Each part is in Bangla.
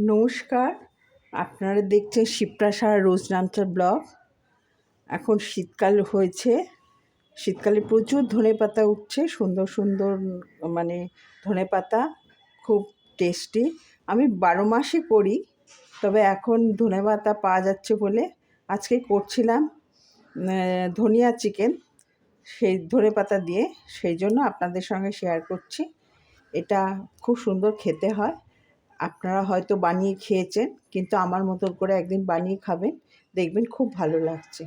নমস্কার, আপনারা দেখছেন শিপ্রাসার রোজনামচা ব্লগ। এখন শীতকাল হয়েছে, শীতকালে প্রচুর ধনেপাতা উঠছে, সুন্দর সুন্দর ধনেপাতা খুব টেস্টি। আমি 12 মাসই করি, তবে এখন ধনেপাতা পাওয়া যাচ্ছে বলে আজকে করছিলাম ধনিয়া চিকেন, সেই ধনেপাতা দিয়ে, সেই জন্য আপনাদের সঙ্গে শেয়ার করছি। এটা খুব সুন্দর খেতে হয়। আপনারা হয়তো বানিয়ে খেয়েছেন, কিন্তু আমার মতো করে একদিন বানিয়ে খাবেন, দেখবেন খুব ভালো লাগছে।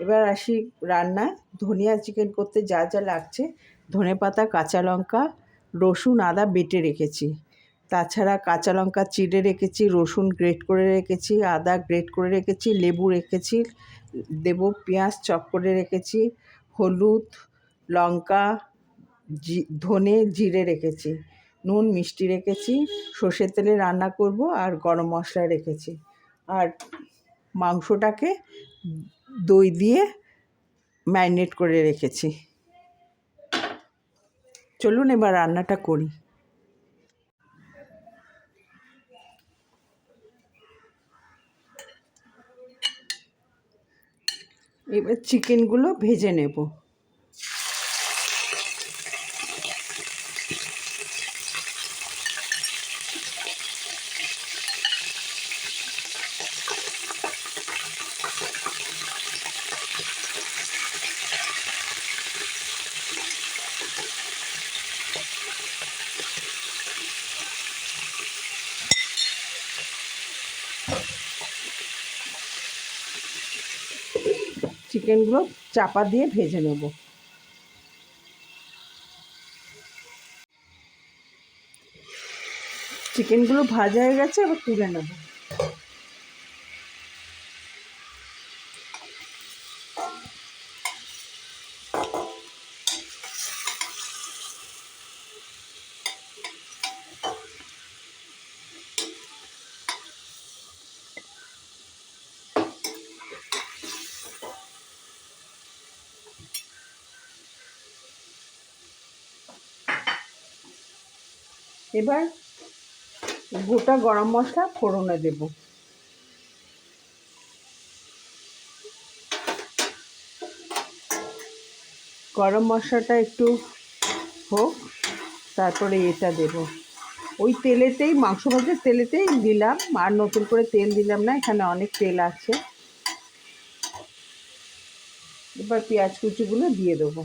এবার আসি রান্না। ধনিয়া চিকেন করতে যা যা লাগছে: ধনেপাতা, কাঁচা লঙ্কা, রসুন, আদা বেটে রেখেছি। তাছাড়া কাঁচা লঙ্কা চিড়ে রেখেছি, রসুন গ্রেট করে রেখেছি, আদা গ্রেট করে রেখেছি, লেবু রেখেছি, দেবো পেঁয়াজ চপ করে রেখেছি, হলুদ, লঙ্কা, ধনে, জিরে রেখেছি, নুন মিষ্টি রেখেছি, সর্ষের তেলে রান্না করব, আর গরম মশলা রেখেছি। আর মাংসটাকে দই দিয়ে ম্যারিনেট করে রেখেছি। চলুন এবার রান্নাটা করি। এবার চিকেনগুলো ভেজে নেব। চিকেনগুলো চাপা দিয়ে ভেজে নেব। চিকেনগুলো ভাজা হয়ে গেছে, এবার তুলে নেব। এবার গোটা গরম মশলা ফোড়নে দেব। গরম মশলাটা একটু হোক, তারপরে এটা দেব। ওই তেলেতেই, মাংস ভাজার তেলেতেই দিলাম, আর নতুন করে তেল দিলাম না, এখানে অনেক তেল আছে। এবার পেঁয়াজ কুচিগুলো দিয়ে দেবো।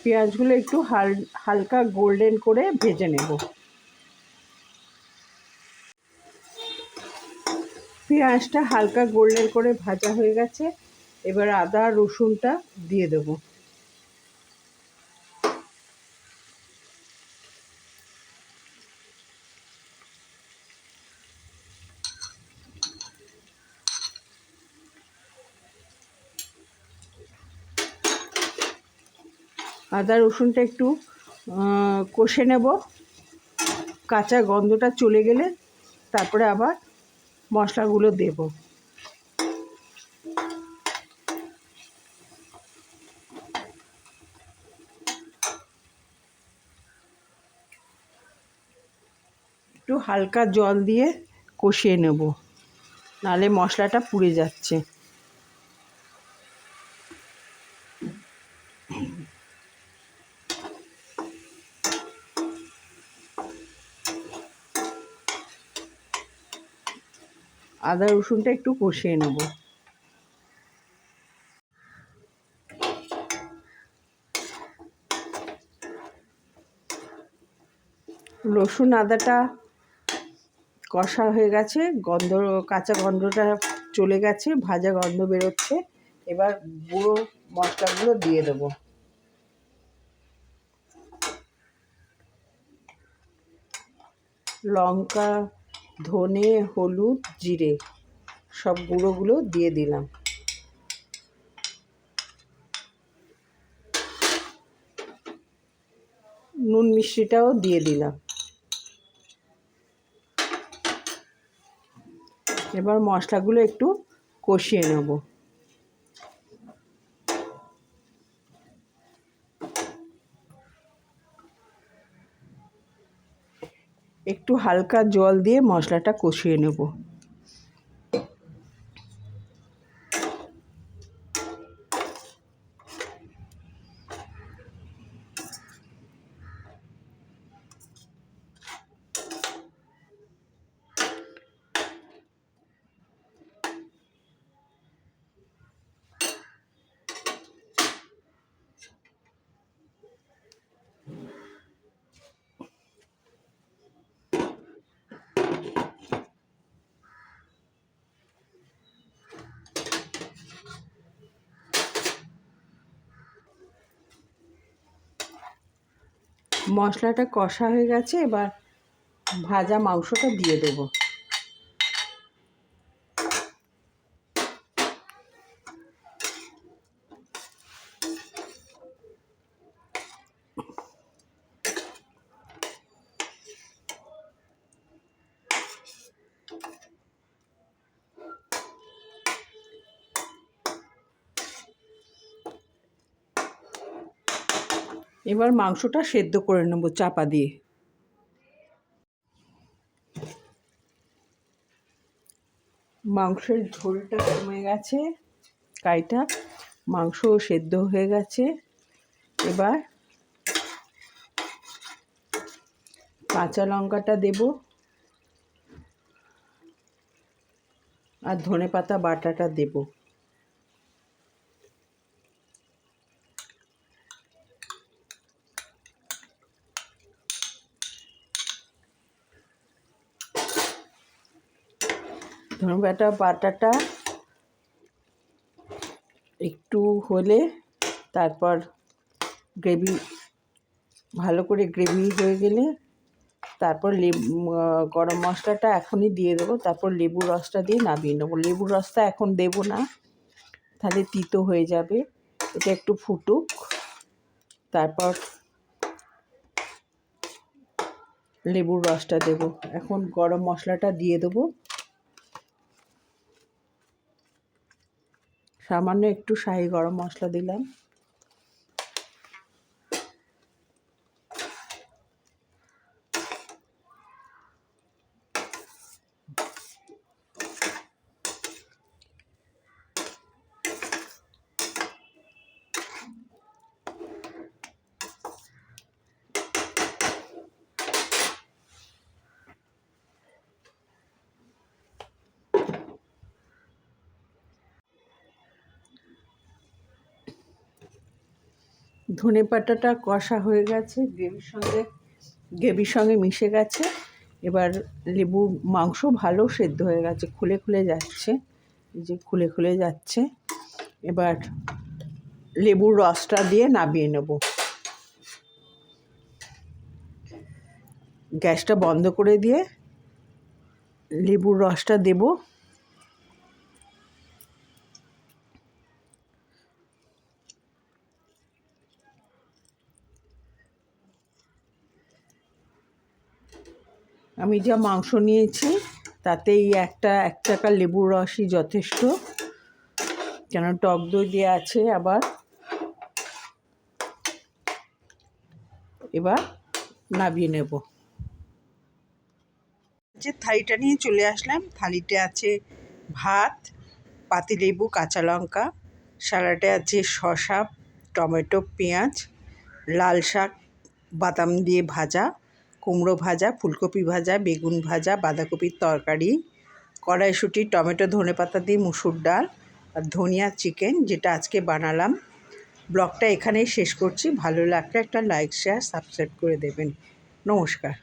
পেঁয়াজগুলো একটু হালকা গোল্ডেন করে ভেজে নেব। পেঁয়াজটা হালকা গোল্ডেন করে ভাজা হয়ে গেছে, এবার আদা রসুনটা দিয়ে দেব। আদা রসুনটা একটু কষে নেব, কাঁচা গন্ধটা চলে গেলে তারপরে আবার মশলাগুলো দেব। একটু হালকা জল দিয়ে কষিয়ে নেব, নাহলে মশলাটা পুড়ে যাচ্ছে। আদা রসুনটা একটু কষিয়ে নেব। রসুন আদাটা কষা হয়ে গেছে, কাঁচা গন্ধটা চলে গেছে, ভাজা গন্ধ বেরোচ্ছে। এবার গুঁড়ো মশলাগুলো দিয়ে দেবো। লঙ্কা, ধনে, হলুদ, জিরে সব গুঁড়োগুলো দিয়ে দিলাম। নুন মিষ্টিটাও দিয়ে দিলাম। এবার মশলাগুলো একটু কষিয়ে নেব। একটু হালকা জল দিয়ে মশলাটা কষিয়ে নেব। মশলাটা কষা হয়ে গেছে, এবার ভাজা মাংসটা দিয়ে দেবো। এবার মাংসটা সেদ্ধ করে নেব চাপা দিয়ে। মাংসের ঝোলটা কমে গেছে, কাইটা মাংস সেদ্ধ হয়ে গেছে। এবার কাঁচা লঙ্কাটা দেব আর ধনেপাতা বাটাটা দেব। ধনেপাতা বাটাটা একটু হলে তারপর গ্রেভি ভালো করে গ্রেভি হয়ে গেলে তারপর গরম মশলাটা এখনই দিয়ে দেবো। তারপর লেবুর রসটা দিয়ে নামিয়ে নেবো। লেবুর রসটা এখন দেব না, তাহলে তিতো হয়ে যাবে। এটা একটু ফুটুক, তারপর লেবুর রসটা দেব। এখন গরম মশলাটা দিয়ে দেবো, সামান্য একটু শাহি গরম মশলা দিলাম। ধনেপাতাটা কষা হয়ে গেছে, গ্রেভির সঙ্গে মিশে গেছে। এবার লেবু মাংস ভালো সেদ্ধ হয়ে গেছে, খুলে খুলে যাচ্ছে, এই যে খুলে খুলে যাচ্ছে। এবার লেবুর রসটা দিয়ে নামিয়ে নেব। গ্যাসটা বন্ধ করে দিয়ে লেবুর রসটা দেব। আমি যা মাংস নিয়েছি তাতে এই এক চাকা লেবুর রসই যথেষ্ট, কেন টক দই দেওয়া আছে আবার। এবার নামিয়ে নেব। যে থালিটা নিয়ে চলে আসলাম, থালিতে আছে ভাত, পাতিলেবু, কাঁচা লঙ্কা, স্যালাডে আছে শসা, টমেটো, পেঁয়াজ, লাল শাক বাদাম দিয়ে ভাজা, কুমড়ো ভাজা, ফুলকপি ভাজা, বেগুন ভাজা, বাঁধাকপির তরকারি, কড়াইশুঁটি, টমেটো, ধনেপাতা দিয়ে মুসুর ডাল আর ধনিয়া চিকেন, যেটা আজকে বানালাম। ব্লগটা এখানেই শেষ করছি। ভালো লাগলে একটা লাইক, শেয়ার, সাবস্ক্রাইব করে দেবেন। নমস্কার।